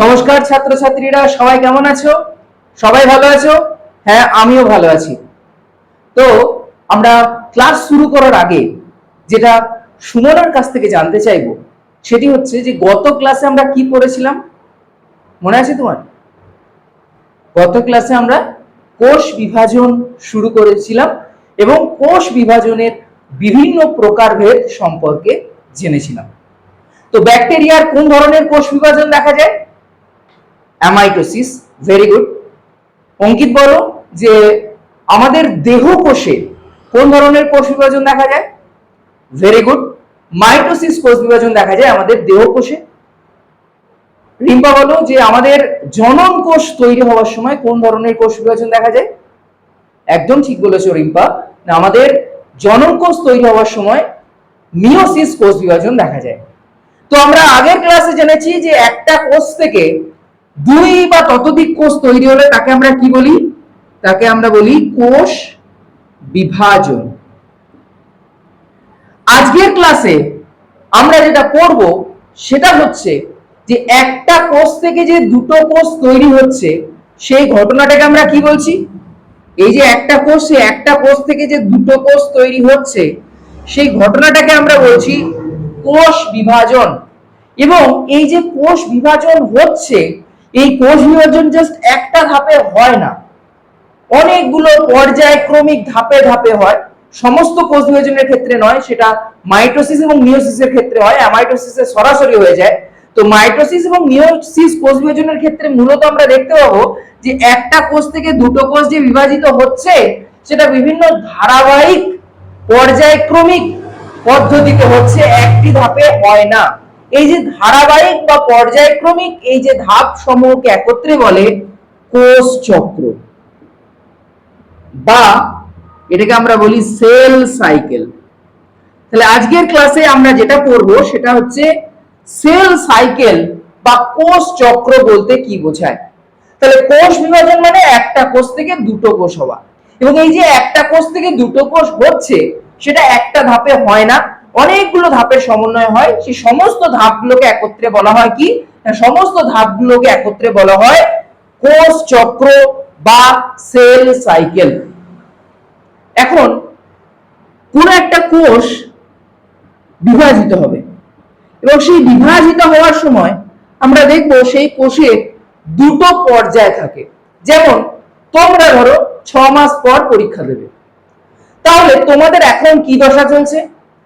নমস্কার ছাত্রছাত্রীরা, সবাই কেমন আছো? সবাই ভালো আছো? হ্যাঁ, আমিও ভালো আছি। তো আমরা ক্লাস শুরু করার আগে যেটা সুমনার কাছ থেকে জানতে চাইবো সেটি হচ্ছে যে গত ক্লাসে আমরা কি পড়েছিলাম, মনে আছে তোমার? গত ক্লাসে আমরা কোষ বিভাজন শুরু করেছিলাম এবং কোষ বিভাজনের বিভিন্ন প্রকারভেদ সম্পর্কে জেনেছিলাম। তো ব্যাকটেরিয়ার কোন ধরনের কোষ বিভাজন দেখা যায়? অ্যামাইটোসিস। Very good. অঙ্কিত বলো যে আমাদের দেহ কোষে কোন ধরনের কোষ বিভাজন দেখা যায়? Very good. মাইটোসিস কোষ বিভাজন দেখা যায় আমাদের দেহ কোষে। রিম্পা বলো যে আমাদের জনন কোষ তৈরি হওয়ার সময় কোন ধরনের কোষ বিভাজন দেখা যায়? একদম ঠিক বলেছো রিম্পা, আমাদের জনন কোষ তৈরি হওয়ার সময় মিওসিস কোষ বিভাজন দেখা যায়। তো আমরা আগের ক্লাসে জেনেছি যে একটা কোষ থেকে দুই বা ততোধিক কোষ তৈরি হলে তাকে আমরা কি বলি? তাকে আমরা বলি কোষ বিভাজন। আজকের ক্লাসে আমরা যেটা পড়ব সেটা হচ্ছে যে একটা কোষ থেকে যে দুটো কোষ তৈরি হচ্ছে সেই ঘটনাটাকে আমরা কি বলছি? এই যে একটা কোষ থেকে যে দুটো কোষ তৈরি হচ্ছে সেই ঘটনাটাকে আমরা বলছি কোষ বিভাজন। এবং এই যে কোষ বিভাজন হচ্ছে, এই কোষ বিভাজন জাস্ট একটা ধাপে হয় না, অনেকগুলো পর্যায়ক্রমিক ধাপে ধাপে হয়। সমস্ত কোষ বিভাজনের ক্ষেত্রে নয়, সেটা মাইটোসিস এবং মিওসিসের ক্ষেত্রে হয়, অ্যামাইটোসিসে সরাসরি হয়ে যায়। তো মাইটোসিস এবং মিওসিস কোষ বিভাজনের ক্ষেত্রে মূলত আমরা দেখতে পাবো যে একটা কোষ থেকে দুটো কোষ যে বিভাজিত হচ্ছে সেটা বিভিন্ন ধারাবাহিক পর্যায়ক্রমিক পদ্ধতিতে হচ্ছে, একটি ধাপে হয় না। এই যে ধারাবাহিক বা পর্যায়ক্রমিক এই যে ধাপ সমূহকে একত্রে বলে কোষ চক্র, বা এটাকে আমরা বলি সেল সাইকেল। তাহলে আজকের ক্লাসে আমরা যেটা পড়বো সেটা হচ্ছে সেল সাইকেল বা কোষ চক্র বলতে কি বোঝায়। তাহলে কোষ বিভাজন মানে একটা কোষ থেকে দুটো কোষ হওয়া, এবং এই যে একটা কোষ থেকে দুটো কোষ হচ্ছে সেটা একটা ধাপে হয় না, অনেকগুলো ধাপের সমন্বয় হয়। সেই সমস্ত ধাপগুলোকে একত্রে বলা হয় কি? সমস্ত ধাপগুলোকে একত্রে বলা হয় কোষ চক্র বা সেল সাইকেল। এখন কোন একটা কোষ বিভাজিত হবে এবং সেই বিভাজিত হওয়ার সময় আমরা দেখব সেই কোষের দুটো পর্যায় থাকে। যেমন তোমরা ধরো 6 মাস পর পরীক্ষা দেবে, তাহলে তোমাদের এখন কি দশা চলছে?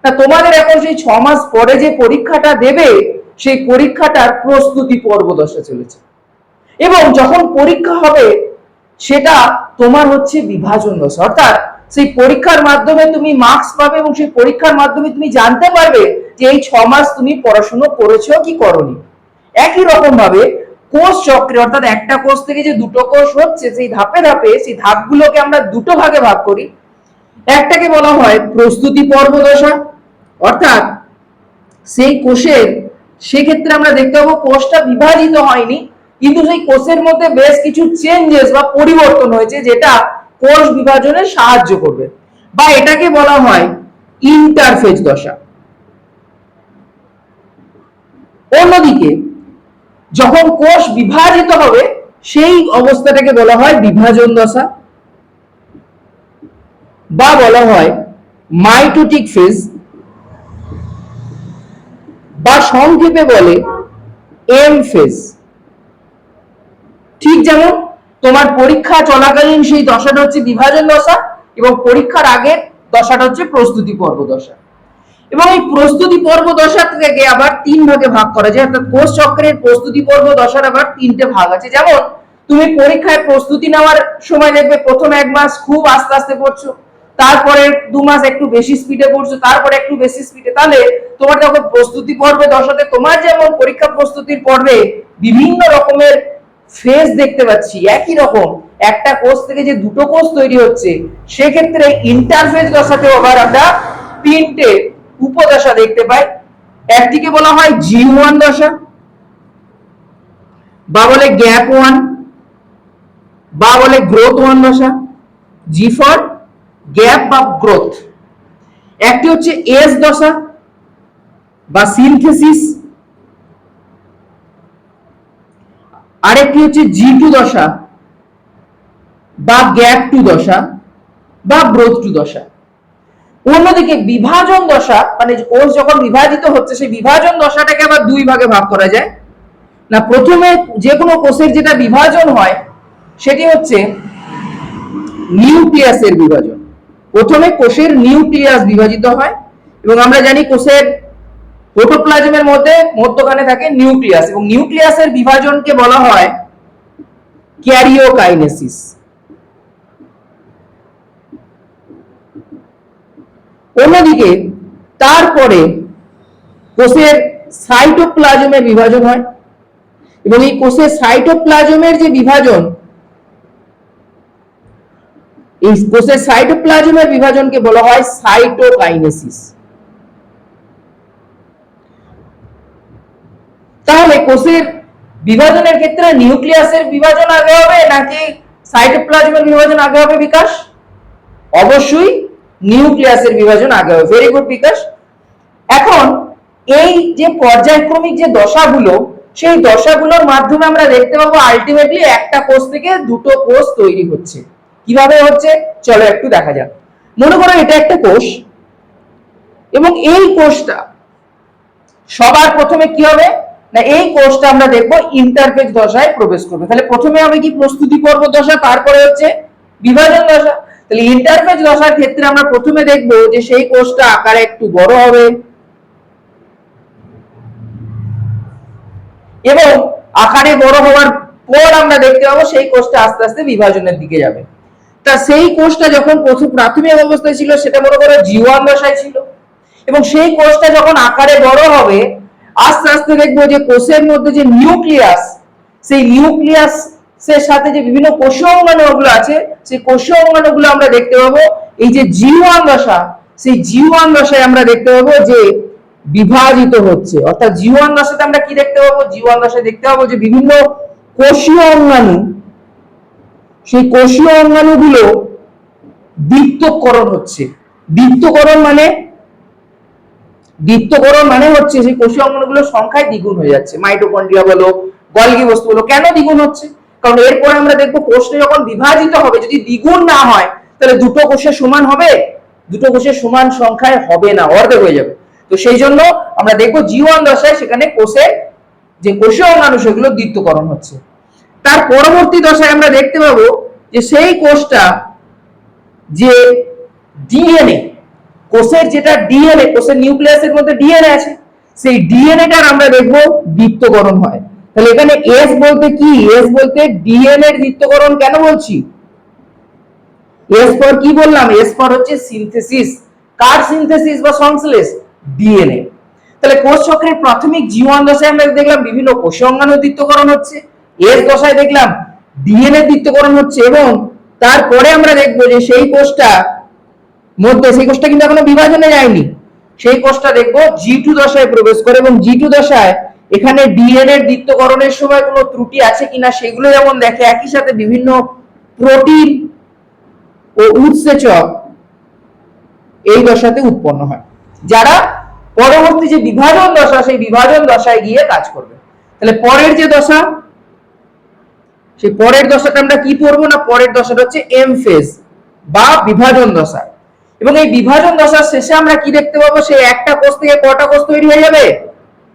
না, তোমাদের এখন সেই 6 মাস পরে যে পরীক্ষাটা দেবে সেই পরীক্ষাটার প্রস্তুতি পর্ব দশা চলেছে, এবং যখন পরীক্ষা হবে সেটা তোমার হচ্ছে বিভাজন দশা। অর্থাৎ সেই পরীক্ষার মাধ্যমে তুমি মার্কস পাবে এবং সেই পরীক্ষার মাধ্যমে তুমি জানতে পারবে যে এই 6 মাস তুমি পড়াশোনা করেছো কি করোনি। একই রকম ভাবে কোষ চক্রে, অর্থাৎ একটা কোষ থেকে যে দুটো কোষ হচ্ছে সেই ধাপে ধাপে সেই ধাপগুলোকে আমরা দুটো ভাগে ভাগ করি। একটাকে বলা হয় প্রস্তুতি পর্ব দশা, অর্থাৎ সেই কোষের, সেক্ষেত্রে আমরা দেখতে পাবো কোষটা বিভাজিত হয়নি, কিন্তু সেই কোষের মধ্যে বেশ কিছু চেঞ্জেস বা পরিবর্তন হয়েছে যেটা কোষ বিভাজনে সাহায্য করবে, বা এটাকে বলা হয় ইন্টারফেজ দশা। অন্যদিকে যখন কোষ বিভাজিত হবে সেই অবস্থাটাকে বলা হয় বিভাজন দশা, বা বলা হয় মাইটোটিক ফেজ, বা সংক্ষেপে বলে এম ফেজ। ঠিক যেমন তোমার পরীক্ষা চলাকালীন সেই দশাটা হচ্ছে বিভাজন দশা, এবং পরীক্ষার আগের দশাটা হচ্ছে প্রস্তুতি পর্ব দশা। এবং এই প্রস্তুতি পর্ব দশা থেকে আবার তিন ভাগে ভাগ করা যায়, অর্থাৎ কোষ চক্রের প্রস্তুতি পর্ব দশার আবার তিনটে ভাগ আছে। যেমন তুমি পরীক্ষায় প্রস্তুতি নেওয়ার সময় দেখবে প্রথম 1 মাস খুব আস্তে আস্তে পড়ছো, তারপরে 2 মাস একটু বেশি স্পিডে পড়ছো, তারপরে একটু বেশি স্পিডে। তাহলে তোমার যখন প্রস্তুতি পর্বে দশাতে তোমার যেমন পরীক্ষা প্রস্তুতির পর্বে বিভিন্ন রকমের ফেজ দেখতে পাচ্ছি, একই রকম একটা কোষ থেকে যে দুটো কোষ তৈরি হচ্ছে সেক্ষেত্রে ইন্টারফেজ দশাতেও আবার আমরা তিনটে উপদশা দেখতে পাই। একটিকে বলা হয় G1 দশা, বা বলে গ্যাপ 1, বা বলে গ্রোথ 1 দশা। G ফর গ্যাপ বা গ্রোথ। একটি হচ্ছে S দশা বা সিনথেসিস, আরেকটি হচ্ছে G2 দশা বা গ্যাপ 2 দশা বা ব্রোথ 2 দশা। অন্যদিকে বিভাজন দশা মানে কোষ যখন বিভাজিত হচ্ছে সেই বিভাজন দশাটাকে আবার দুই ভাগে ভাগ করা যায়। না, প্রথমে যে কোনো কোষের যেটা বিভাজন হয় সেটি হচ্ছে নিউক্লিয়াসের বিভাজন। প্রথমে কোষের নিউক্লিয়াস বিভাজিত হয় এবং আমরা জানি কোষের প্রোটোপ্লাজমের মধ্যে মধ্যখানে থাকে নিউক্লিয়াস এবং নিউক্লিয়াসের বিভাজনকে বলা হয় ক্যারিওকাইনেসিস। অন্যদিকে তারপরে কোষের সাইটোপ্লাজমের বিভাজন হয় এবং এই কোষের সাইটোপ্লাজমের যে বিভাজন, এই কোষের সাইটোপ্লাজমের বিভাজনকে বলা হয় সাইটোকাইনেসিস। তাহলে কোষের বিভাজনের ক্ষেত্রে নিউক্লিয়াসের বিভাজন আগে হবে নাকি সাইটোপ্লাজমের বিভাজন আগে হবে বিকাশ? অবশ্যই নিউক্লিয়াসের বিভাজন আগে হবে। ভেরি গুড বিকাশ। এখন এই যে পর্যায়ক্রমিক যে দশাগুলো, সেই দশাগুলোর মাধ্যমে আমরা দেখতে পাবো আলটিমেটলি একটা কোষ থেকে দুটো কোষ তৈরি হচ্ছে। কিভাবে হচ্ছে চলো একটু দেখা যাক। মনে করো এটা একটা কোষ এবং এই কোষটা সবার প্রথমে কি হবে না, এই কোষটা আমরা দেখবো ইন্টারফেজ দশায় প্রবেশ করবে। তাহলে প্রথমে হবে কি প্রস্তুতি পর্ব দশা, তারপরে হচ্ছে বিভাজন দশা। তাহলে ইন্টারফেজ দশার ক্ষেত্রে আমরা প্রথমে দেখবো যে সেই কোষটা আকারে একটু বড় হবে এবং আকারে বড় হওয়ার পর আমরা দেখতে পাবো সেই কোষটা আস্তে আস্তে বিভাজনের দিকে যাবে। তা সেই কোষটা যখন প্রথম প্রাথমিক অবস্থায় ছিল সেটা মনে করো G1 দশায় ছিল এবং সেই কোষটা যখন আকারে বড় হবে আস্তে আস্তে দেখবো যে কোষের মধ্যে যে নিউক্লিয়াস, সেই নিউক্লিয়াসের সাথে যে বিভিন্ন কোষীয় অঙ্গাণুগুলো আছে সেই কোষীয় অঙ্গাণুগুলো আমরা দেখতে পাবো এই যে G1 দশা, সেই G1 দশায় আমরা দেখতে পাবো যে বিভাজিত হচ্ছে। অর্থাৎ G1 দশাতে আমরা কি দেখতে পাবো? G1 দশায় দেখতে পাবো যে বিভিন্ন কোষীয় অঙ্গাণু, সেই কোষীয় অঙ্গাণুগুলো দ্বিত্বকরণ হচ্ছে। দ্বিত্বকরণ মানে হচ্ছে সেই কোষীয় অঙ্গাণুগুলোর সংখ্যায় দ্বিগুণ হয়ে যাচ্ছে। মাইটোকন্ড্রিয়া বলো, গলগি বস্তু বলো, কেন দ্বিগুণ হচ্ছে? কারণ এরপর আমরা দেখবো কোষটা যখন বিভাজিত হবে যদি দ্বিগুণ না হয় তাহলে দুটো কোষের সমান হবে? দুটো কোষের সমান সংখ্যায় হবে না, অর্ধেক হয়ে যাবে। তো সেই জন্য আমরা দেখবো G1 দশায় সেখানে কোষের যে কোষীয় অঙ্গাণু সেগুলো দ্বিত্বকরণ হচ্ছে। তার পরবর্তী দশায় আমরা দেখতে পাবো যে সেই কোষটা যে ডিএনএ, কোষের যেটা ডিএনএ, কোষের নিউক্লিয়াসের মধ্যে ডিএনএ আছে, সেই ডিএনএটার আমরা দেখবো দ্বিত্বকরণ হয়। তাহলে এখানে এস বলতে কি? এস বলতে ডিএনএ এর দ্বিত্বকরণ। কেন বলছি? এস ফর কি বললাম? এস ফর হচ্ছে সিনথেসিস। কার সিনথেসিস বা সংশ্লেষ? ডিএনএ। তাহলে কোষ চক্রের প্রাথমিক G1 দশায় আমরা দেখলাম বিভিন্ন কোষীয় অঙ্গাণু দ্বিত্বকরণ হচ্ছে, এস দশায় দেখলাম ডিএনএ দ্বিত্বকরণ হচ্ছে এবং তারপরে আমরা দেখবো যে সেই কোষটা মধ্যে, সেই কোষটা কিন্তু এখনো বিভাজনে যায়নি, সেই কোষটা দেখবো G2 দশায় প্রবেশ করে এবং G2 দশায় এখানে ডিএনএ এর দ্বিত্বকরণের সময় কোনো ত্রুটি আছে কিনা সেগুলো যেমন দেখে, একই সাথে বিভিন্ন প্রোটিন ও উৎসেচক এই দশাতে উৎপন্ন হয় যারা পরবর্তী যে বিভাজন দশা সেই বিভাজন দশায় গিয়ে কাজ করবে। তাহলে পরের যে দশা, সেই পরের দশাটা আমরা কি পড়বো না, পরের দশাটা হচ্ছে এম ফেজ বা বিভাজন দশা। এবং এই বিভাজন দশার শেষে আমরা কি দেখতে পাবো? সেই একটা কোষ থেকে কটা কোষ তৈরি হয়ে যাবে?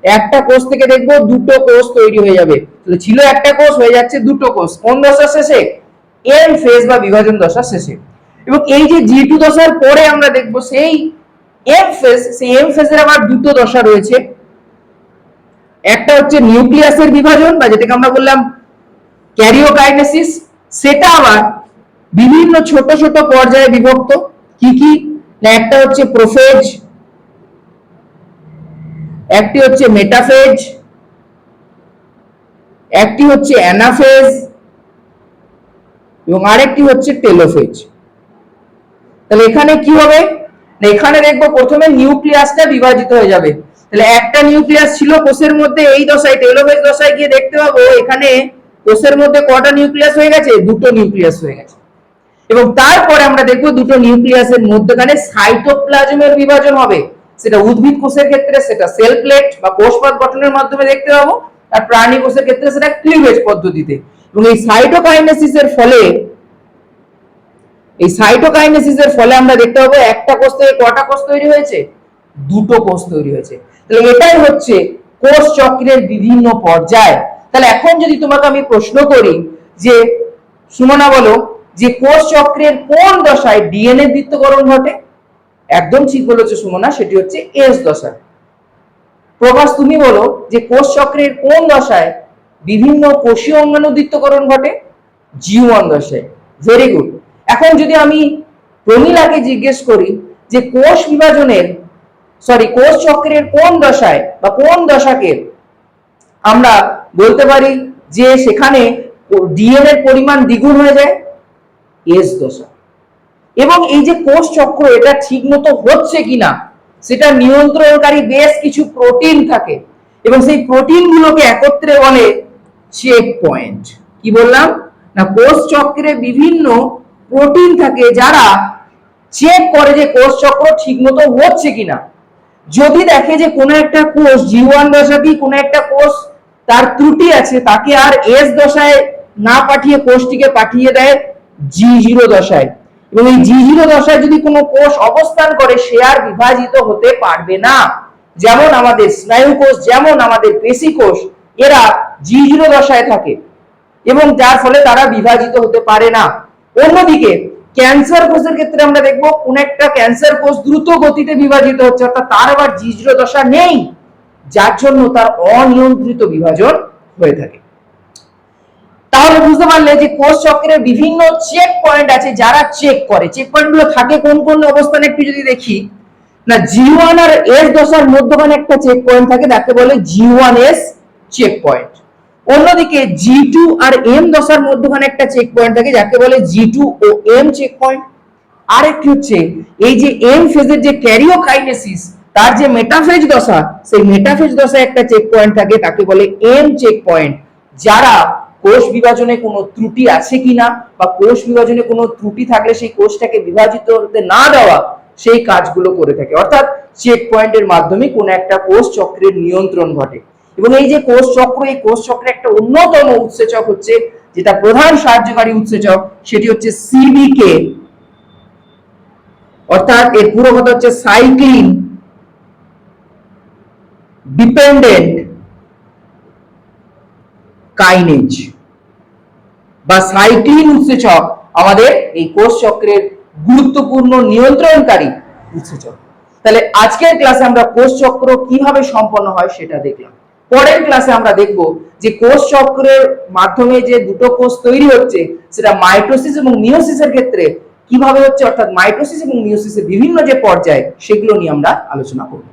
একটা কোষ থেকে দেখবো দুটো কোষ তৈরি হয়ে যাবে। তাহলে ছিল একটা কোষ, হয়ে যাচ্ছে দুটো কোষ। কোন দশার শেষে? এম ফেজ বা বিভাজন দশার শেষে। এবং এই যে G2 দশার পরে আমরা দেখবো সেই এম ফেজ, সেই এম ফেজের আবার দুটো দশা রয়েছে। একটা হচ্ছে নিউক্লিয়াসের বিভাজন বা যেটাকে আমরা বললাম ক্যারিওকাইনেসিস, সেটা আবার বিভিন্ন ছোট ছোট পর্যায়ে বিভক্ত। কি কি না, একটা হচ্ছে প্রোফেজ, একটি হচ্ছে মেটাফেজ, একটি হচ্ছে অ্যানাফেজ এবং আরেকটি হচ্ছে টেলোফেজ। তাহলে এখানে কি হবে? এখানে দেখবো প্রথমে নিউক্লিয়াসটা বিভাজিত হয়ে যাবে। তাহলে একটা নিউক্লিয়াস ছিল কোষের মধ্যে, এই দশায় টেলোফেজ দশায় গিয়ে দেখতে পাবো এখানে কোষের মধ্যে কটা নিউক্লিয়াস হয়ে গেছে? দুটো নিউক্লিয়াস হয়ে গেছে। এবং তারপরে আমরা দেখবো দুটো নিউক্লিয়াসের মধ্যখানে সাইটোপ্লাজমের বিভাজন হবে। সেটা উদ্ভিদ কোষের ক্ষেত্রে সেটা সেল প্লেট বা কোষপাত গঠনের মাধ্যমে দেখতে পাবো, আর প্রাণী কোষের ক্ষেত্রে সেটা ক্লিভেজ পদ্ধতিতে। এবং এই সাইটোকাইনেসিসের ফলে আমরা দেখতে পাবো একটা কোষ থেকে কটা কোষ তৈরি হয়েছে, দুটো কোষ তৈরি হয়েছে। তাহলে এটাই হচ্ছে কোষ চক্রের বিভিন্ন পর্যায়। তাহলে এখন যদি তোমাকে আমি প্রশ্ন করি যে সুমনা বলো যে কোষ চক্রের কোন দশায় ডিএনএ দ্বিত্বকরণ ঘটে, একদম ঠিক বলেছো সুমনা, সেটি হচ্ছে এস দশা। প্রভাস তুমি বলো যে কোষ চক্রের কোন দশায় বিভিন্ন কোষীয় অঙ্গাণু দ্বিত্বকরণ ঘটে, জি1 দশায়। Very good. এখন যদি আমি প্রমীলাকে জিজ্ঞেস করি যে কোষ চক্রের কোন দশায় বা কোন দশাকে আমরা বলতে পারি যে সেখানে ডিএনএ এর পরিমাণ দ্বিগুণ হয়ে যায়, এস দশা। এবং এই যে কোষ চক্র এটা ঠিকমতো হচ্ছে কিনা সেটা নিয়ন্ত্রণকারী বেশ কিছু প্রোটিন থাকে, এবং সেই প্রোটিন গুলোকে একত্রে বলে চেক পয়েন্ট। কি বললাম না, কোষ চক্রে বিভিন্ন প্রোটিন থাকে যারা চেক করে যে কোষ চক্র ঠিকমতো হচ্ছে কিনা। যদি দেখে যে কোনো একটা কোষ জি1 দশাতেই কোনো একটা কোষ তার ত্রুটি আছে, তাকে আর এস দশায় না পাঠিয়ে কোষটিকে পাঠিয়ে দেয় জি0 দশায়। এবং এই জি0 দশায় যদি কোনো কোষ অবস্থান করে সে আর বিভাজিত হতে পারবে না। যেমন আমাদের স্নায়ু কোষ, যেমন আমাদের পেশি কোষ, এরা জি0 দশায় থাকে এবং যার ফলে তারা বিভাজিত হতে পারে না। অন্যদিকে ক্যান্সার কোষের ক্ষেত্রে আমরা দেখবো কোন একটা ক্যান্সার কোষ দ্রুত গতিতে বিভাজিত হচ্ছে, অর্থাৎ তার আবার জি0 দশা নেই, যার জন্য তার অনিয়ন্ত্রিত বিভাজন হয়ে থাকে। তাহলে বুঝতে পারলে যে কোষ চক্রের বিভিন্ন চেক পয়েন্ট আছে যারা চেক করে। চেক পয়েন্ট গুলো থাকে কোন কোন অবস্থানে একটু যদি দেখি না, জি1 আর এস দশার মধ্যখানে একটা চেক পয়েন্ট থাকে, তাকে বলে জি1এস চেক পয়েন্ট। অন্যদিকে জি2 আর এম দশার মধ্যখানে একটা চেক পয়েন্ট থাকে যাকে বলে জি2 ও এম চেক পয়েন্ট। আরেকটি হচ্ছে এই যে এম ফেজের যে ক্যারিওকাইনেসিস তার যে মেটাফেজ দশা, সেই মেটাফেজ দশায় একটা চেক পয়েন্ট থাকে, তাকে বলে এম চেক পয়েন্ট, যারা কোষ বিভাজনে কোনো ত্রুটি আছে কিনা বা কোষ বিভাজনে কোনো ত্রুটি থাকলে সেই কোষটাকে বিভাজিত হতে না দেওয়া সেই কাজগুলো করে থাকে। অর্থাৎ চেক পয়েন্টের মাধ্যমে কোনো একটা কোষ চক্রের নিয়ন্ত্রণ ঘটে। এবং এই যে কোষ চক্র, এই কোষ চক্রের একটা অন্যতম উৎসেচক হচ্ছে, যেটা প্রধান সাহায্যকারী উৎসেচক, সেটি হচ্ছে সিবিকে, অর্থাৎ এর পুরো কথা হচ্ছে সাইক্লিন ডিপেন্ডেন্ট কাইনেজ বা সাইক্লিন উৎসেচক আমাদের এই কোষ চক্রের গুরুত্বপূর্ণ নিয়ন্ত্রণকারী উৎসেচক। তাহলে আজকের ক্লাসে আমরা কোষ চক্র কিভাবে সম্পন্ন হয় সেটা দেখলাম। পরের ক্লাসে আমরা দেখব যে কোষ চক্রের মাধ্যমে যে দুটো কোষ তৈরি হচ্ছে সেটা মাইটোসিস এবং মিওসিসের ক্ষেত্রে কিভাবে হচ্ছে, অর্থাৎ মাইটোসিস এবং মিওসিসের বিভিন্ন যে পর্যায় সেগুলো নিয়ে আমরা আলোচনা করব।